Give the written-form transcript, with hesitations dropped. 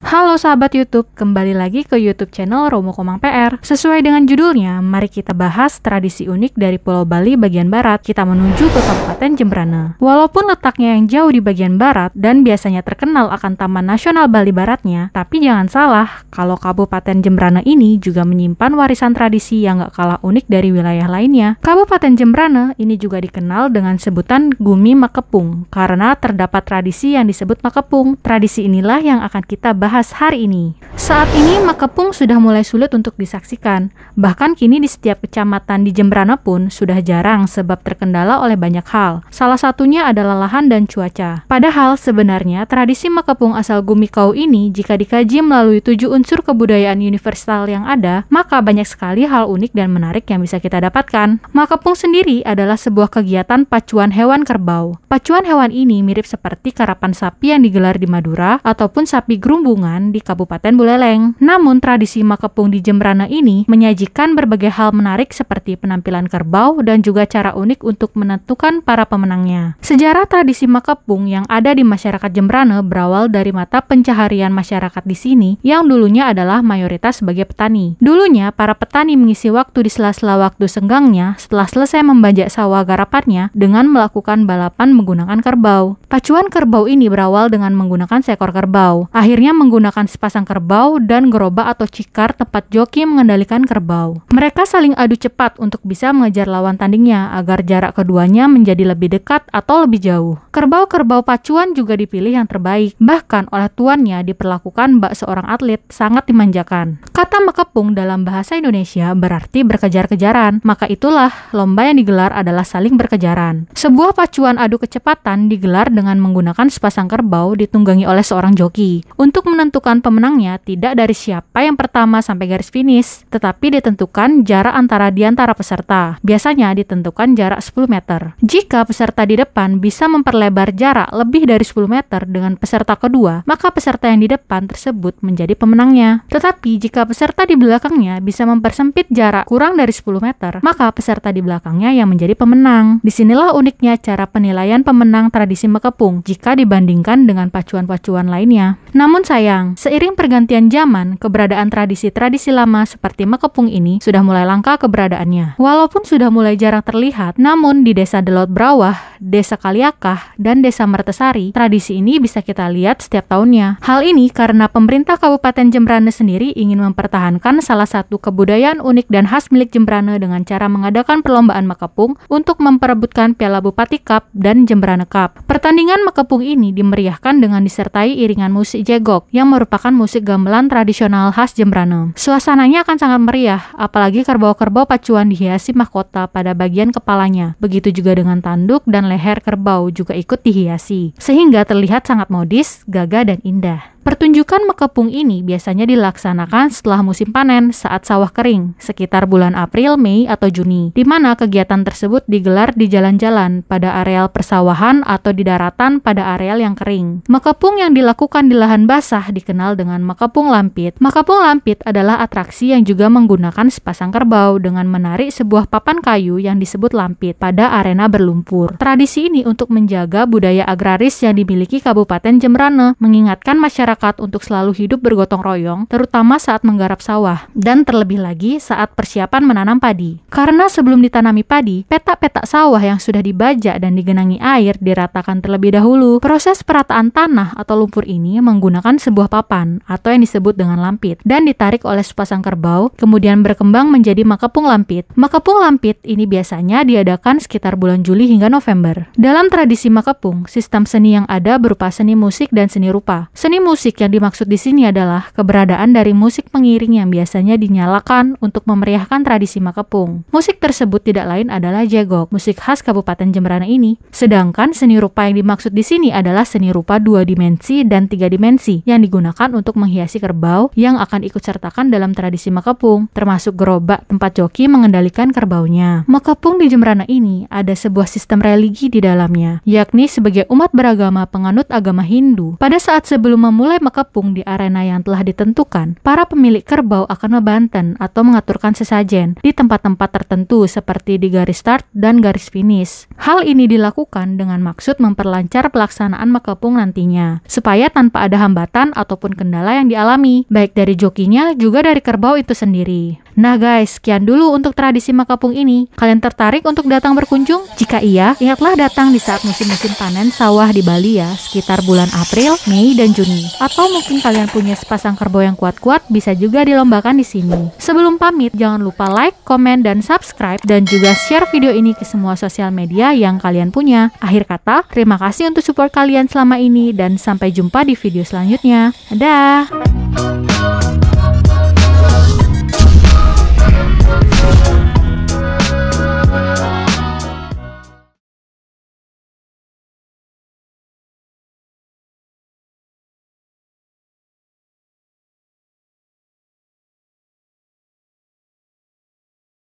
Halo sahabat YouTube, kembali lagi ke YouTube channel Romo Komang PR. Sesuai dengan judulnya, mari kita bahas tradisi unik dari Pulau Bali bagian barat. Kita menuju ke Kabupaten Jembrana. Walaupun letaknya yang jauh di bagian barat dan biasanya terkenal akan Taman Nasional Bali Baratnya, tapi jangan salah, kalau Kabupaten Jembrana ini juga menyimpan warisan tradisi yang gak kalah unik dari wilayah lainnya. Kabupaten Jembrana ini juga dikenal dengan sebutan Gumi Makepung, karena terdapat tradisi yang disebut Makepung. Tradisi inilah yang akan kita bahas hari ini. Saat ini Makepung sudah mulai sulit untuk disaksikan. Bahkan kini di setiap kecamatan di Jembrana pun sudah jarang sebab terkendala oleh banyak hal. Salah satunya adalah lahan dan cuaca. Padahal sebenarnya tradisi Makepung asal Gumikau ini jika dikaji melalui 7 unsur kebudayaan universal yang ada, maka banyak sekali hal unik dan menarik yang bisa kita dapatkan. Makepung sendiri adalah sebuah kegiatan pacuan hewan kerbau. Pacuan hewan ini mirip seperti karapan sapi yang digelar di Madura ataupun sapi gerumbung di Kabupaten Buleleng. Namun tradisi Makepung di Jembrana ini menyajikan berbagai hal menarik seperti penampilan kerbau dan juga cara unik untuk menentukan para pemenangnya. Sejarah tradisi Makepung yang ada di masyarakat Jembrana berawal dari mata pencaharian masyarakat di sini yang dulunya adalah mayoritas sebagai petani. Dulunya para petani mengisi waktu di sela-sela waktu senggangnya setelah selesai membajak sawah garapannya dengan melakukan balapan menggunakan kerbau. Pacuan kerbau ini berawal dengan menggunakan seekor kerbau. Akhirnya menggunakan sepasang kerbau dan gerobak atau cikar tempat joki mengendalikan kerbau. Mereka saling adu cepat untuk bisa mengejar lawan tandingnya agar jarak keduanya menjadi lebih dekat atau lebih jauh. Kerbau-kerbau pacuan juga dipilih yang terbaik. Bahkan oleh tuannya diperlakukan bak seorang atlet sangat dimanjakan. Kata Makepung dalam bahasa Indonesia berarti berkejar-kejaran. Maka itulah lomba yang digelar adalah saling berkejaran. Sebuah pacuan adu kecepatan digelar dengan menggunakan sepasang kerbau ditunggangi oleh seorang joki. Untuk menentukan pemenangnya tidak dari siapa yang pertama sampai garis finish, tetapi ditentukan jarak di antara peserta. Biasanya ditentukan jarak 10 meter. Jika peserta di depan bisa memperlebar jarak lebih dari 10 meter dengan peserta kedua, maka peserta yang di depan tersebut menjadi pemenangnya. Tetapi jika peserta di belakangnya bisa mempersempit jarak kurang dari 10 meter, maka peserta di belakangnya yang menjadi pemenang. Disinilah uniknya cara penilaian pemenang tradisi Makepung jika dibandingkan dengan pacuan-pacuan lainnya. Namun sayang, seiring pergantian zaman, keberadaan tradisi-tradisi lama seperti Makepung ini sudah mulai langka keberadaannya. Walaupun sudah mulai jarang terlihat, namun di Desa Delot Brawah, Desa Kaliakah, dan Desa Mertesari, tradisi ini bisa kita lihat setiap tahunnya. Hal ini karena pemerintah Kabupaten Jembrana sendiri ingin mempertahankan salah satu kebudayaan unik dan khas milik Jembrana dengan cara mengadakan perlombaan Makepung untuk memperebutkan Piala Bupati Cup dan Jembrana Cup. Pertandingan Makepung ini dimeriahkan dengan disertai iringan musik jegok yang merupakan musik gamelan tradisional khas Jembrana. Suasananya akan sangat meriah, apalagi kerbau-kerbau pacuan dihiasi mahkota pada bagian kepalanya. Begitu juga dengan tanduk dan leher kerbau juga ikut dihiasi, sehingga terlihat sangat modis, gagah, dan indah. Pertunjukan Makepung ini biasanya dilaksanakan setelah musim panen saat sawah kering, sekitar bulan April, Mei, atau Juni, di mana kegiatan tersebut digelar di jalan-jalan pada areal persawahan atau di daratan pada areal yang kering. Makepung yang dilakukan di lahan basah dikenal dengan Makepung Lampit. Makepung Lampit adalah atraksi yang juga menggunakan sepasang kerbau dengan menarik sebuah papan kayu yang disebut lampit pada arena berlumpur. Tradisi ini untuk menjaga budaya agraris yang dimiliki Kabupaten Jembrana, mengingatkan masyarakat untuk selalu hidup bergotong royong, terutama saat menggarap sawah, dan terlebih lagi saat persiapan menanam padi. Karena sebelum ditanami padi, petak-petak sawah yang sudah dibajak dan digenangi air diratakan terlebih dahulu. Proses perataan tanah atau lumpur ini menggunakan sebuah papan atau yang disebut dengan lampit dan ditarik oleh sepasang kerbau, kemudian berkembang menjadi Makepung Lampit. Makepung Lampit ini biasanya diadakan sekitar bulan Juli hingga November. Dalam tradisi Makepung, sistem seni yang ada berupa seni musik dan seni rupa. Seni musik yang dimaksud di sini adalah keberadaan dari musik pengiring yang biasanya dinyalakan untuk memeriahkan tradisi Makepung. Musik tersebut tidak lain adalah jegok, musik khas Kabupaten Jembrana ini. Sedangkan seni rupa yang dimaksud di sini adalah seni rupa 2 dimensi dan 3 dimensi yang digunakan untuk menghiasi kerbau yang akan ikut sertakan dalam tradisi Makepung, termasuk gerobak tempat joki mengendalikan kerbaunya. Makepung di Jembrana ini ada sebuah sistem religi di dalamnya, yakni sebagai umat beragama penganut agama Hindu. Pada saat sebelum memulai mulai mekepung di arena yang telah ditentukan, para pemilik kerbau akan membanten atau mengaturkan sesajen di tempat-tempat tertentu seperti di garis start dan garis finish. Hal ini dilakukan dengan maksud memperlancar pelaksanaan mekepung nantinya, supaya tanpa ada hambatan ataupun kendala yang dialami, baik dari jokinya juga dari kerbau itu sendiri. Nah guys, sekian dulu untuk tradisi mekepung ini. Kalian tertarik untuk datang berkunjung? Jika iya, ingatlah datang di saat musim-musim panen sawah di Bali ya, sekitar bulan April, Mei, dan Juni. Atau mungkin kalian punya sepasang kerbau yang kuat-kuat, bisa juga dilombakan di sini. Sebelum pamit, jangan lupa like, komen, dan subscribe, dan juga share video ini ke semua sosial media yang kalian punya. Akhir kata, terima kasih untuk support kalian selama ini, dan sampai jumpa di video selanjutnya. Dadah!